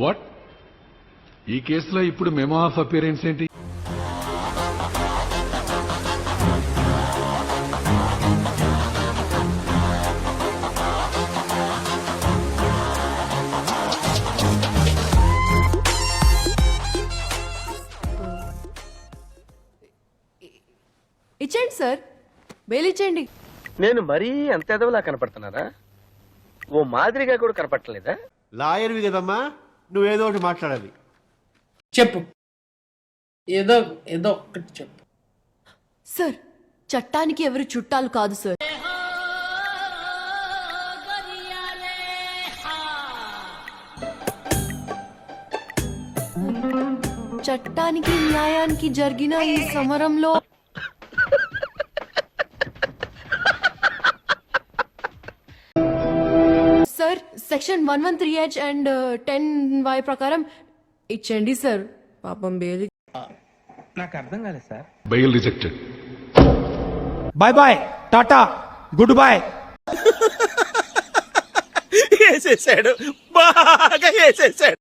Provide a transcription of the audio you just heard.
What? ఈ కేసులో ఇప్పుడు మెమో ఆఫ్ అపియరెన్స్ ఏంటి? ఇచ్చేయండి సార్, బెయిల్ ఇచ్చేయండి. నేను మరీ అంత ఎదవలా కనపడుతున్నారా? ఓ మాదిరిగా కూడా కనపడలేదా? లాయర్వి కదమ్మా, నువ్వేదో ఒకటి మాట్లాడాలి. చెప్పు, ఏదో ఏదో ఒక్కటి చెప్పు. సార్, చట్టానికి ఎవరు చుట్టాలు కాదు సార్. చట్టానికి న్యాయానికి జరిగిన ఈ సమరంలో sir section 113H and 10Y ప్రకారం ఇచ్చేయండి సార్. పాపం బెయిల్. నాకు అర్థం కాలేదు sir. Bail rejected. Bye bye, tata, good boy. వేసేసాడు, బాగా వేసేసాడు.